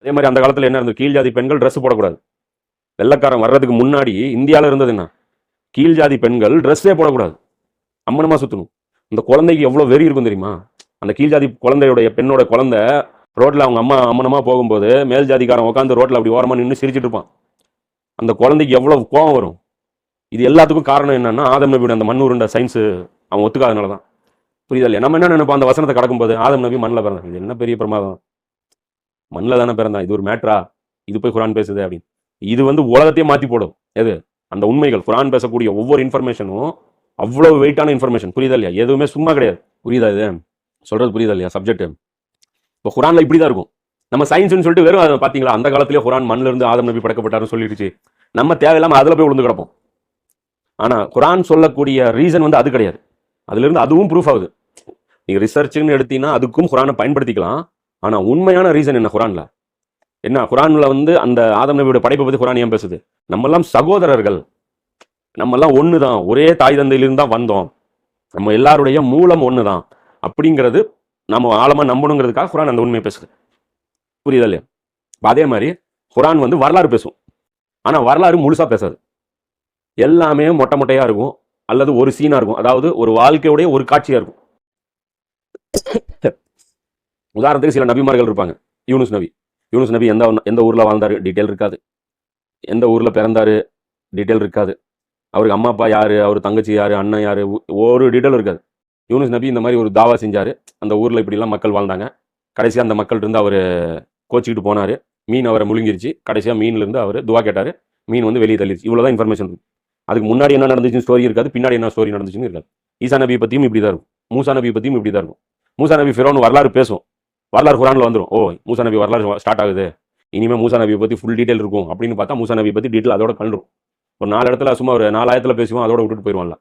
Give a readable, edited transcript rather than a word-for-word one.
அதே மாதிரி அந்த காலத்தில் என்ன இருந்தது, கீழ் ஜாதி பெண்கள் ட்ரெஸ் போடக்கூடாது. வெள்ளக்காரன் வர்றதுக்கு முன்னாடி இந்தியாவில் இருந்தது என்ன, கீழ் ஜாதி பெண்கள் ட்ரெஸ்ஸே போடக்கூடாது, அம்மனமா சுற்றணும். இந்த குழந்தைக்கு எவ்வளோ வெறி இருக்கும் தெரியுமா? அந்த கீழ் ஜாதி குழந்தையுடைய பெண்ணோட குழந்தை ரோட்டில் அவங்க அம்மா அம்மனமா போகும்போது மேல் ஜாதிக்காரன் உட்காந்து ரோட்டில் அப்படி ஓரமாக நின்று சிரிச்சிட்டு இருப்பான். அந்த குழந்தைக்கு எவ்வளோ கோபம் வரும். இது எல்லாத்துக்கும் காரணம் என்னன்னா, ஆதம் நபியோட அந்த மண் உருண்ட சயின்ஸு அவன் ஒத்துக்காதனால தான். புரியுதா இல்லையா? நம்ம என்ன நினைப்போம், அந்த வசனத்தை கடக்கும்போது ஆதம் நபி மண்ணில் பிறந்தாங்க, இது என்ன பெரிய பிரமாதம், மண்ணில் தானே பிறந்தான், இது ஒரு மேட்ரா, இது போய் குரான் பேசுது அப்படின்னு. இது உலகத்தையே மாற்றி போடும். எது? அந்த உண்மைகள், குரான் பேசக்கூடிய ஒவ்வொரு இன்ஃபர்மேஷனும் அவ்வளவு வெயிட்டான இன்ஃபர்மேஷன். புரியுதா இல்லையா? எதுவுமே சும்மா கிடையாது. புரியுதா? இது சொல்றது புரியுதா இல்லையா? சப்ஜெக்ட் இப்போ குரான்ல இப்படி தான் இருக்கும். நம்ம சயின்ஸ்னு சொல்லிட்டு வெறும் அதை பார்த்தீங்களா, அந்த காலத்திலேயே குரான் மண்ணில் இருந்து ஆதம் நபி படைக்கப்பட்டாருன்னு சொல்லிடுச்சு. நம்ம தேவையில்லாமல் அதில் போய் விழுந்து கிடப்போம். ஆனால் குரான் சொல்லக்கூடிய ரீசன் அது கிடையாது. அதுலேருந்து அதுவும் ப்ரூஃப் ஆகுது. நீங்கள் ரிசர்ச்சுன்னு எடுத்தீங்கன்னா அதுக்கும் குரானை பயன்படுத்திக்கலாம். ஆனால் உண்மையான ரீசன் என்ன குரான்ல? என்ன குரான்ல அந்த ஆதம் நபியோட படைப்பை பற்றி குரான் ஏன் பேசுது? நம்மெல்லாம் சகோதரர்கள், நம்மெல்லாம் ஒன்று தான், ஒரே தாய் தந்தையிலிருந்து தான் வந்தோம், நம்ம எல்லாருடைய மூலம் ஒன்று தான் அப்படிங்கிறது நம்ம ஆழமாக நம்பணுங்கிறதுக்காக குரான் அந்த உண்மையை பேசுது. புரியுதா இல்லையா? அதே மாதிரி குரான் வரலாறு பேசும். ஆனால் வரலாறு முழுசாக பேசாது. எல்லாமே மொட்டை மொட்டையாக இருக்கும், அல்லது ஒரு சீனாக இருக்கும். அதாவது ஒரு வாழ்க்கையுடைய ஒரு காட்சியாக இருக்கும். உதாரணத்துக்கு சில நபிமார்கள் இருப்பாங்க. யூனுஸ் நபி எந்த ஊரில் வாழ்ந்தார் டீட்டெயில் இருக்காது. எந்த ஊரில் பிறந்தார் டீட்டெயில் இருக்காது. அவருக்கு அம்மா அப்பா யார், அவர் தங்கச்சி யார், அண்ணன் யார், ஒரு டீட்டெயில் இருக்காது. யூனுஸ் நபி இந்த மாதிரி ஒரு தாவா செஞ்சார். அந்த ஊரில் இப்படிலாம் மக்கள் வாழ்ந்தாங்க. கடைசியாக அந்த மக்கள் இருந்து அவர் கோச்சிக்கிட்டு போனார். மீன் அவரை முழுங்கிருச்சு. கடைசியாக மீன்லேருந்து அவர் துவா கேட்டார். மீன் வெளியே தள்ளிடுச்சு. இவ்வளோதான் இன்ஃபர்மேஷன் இருக்கும். அதுக்கு முன்னாடி என்ன நடந்துச்சுன்னு ஸ்டோரி இருக்காது, பின்னாடி என்ன ஸ்டோரி நடந்துச்சுன்னு இருக்காது. ஈசா நபி பற்றியும் இப்படி தான் இருக்கும். மூசா நபி பற்றியும் இப்படி தான் இருக்கும். மூசா நபி ஃபிரௌன் வரலாறு பேசும். வரலாறு குரானில் வந்துடும். ஓ, மூசா நபி வரலாறு ஸ்டார்ட் ஆகுது, இனிமேல் மூசா நபியை பற்றி ஃபுல் டீட்டெயில் இருக்கும் அப்படின்னு பார்த்தா மூசா நபி பற்றி டீட்டெயில் அதோட கண்டுரும். ஒரு 4 இடத்துல சும்மா ஒரு 4 ஆயத்தில் பேசுவோம், அதோட விட்டுட்டு போயிடுவான்ல.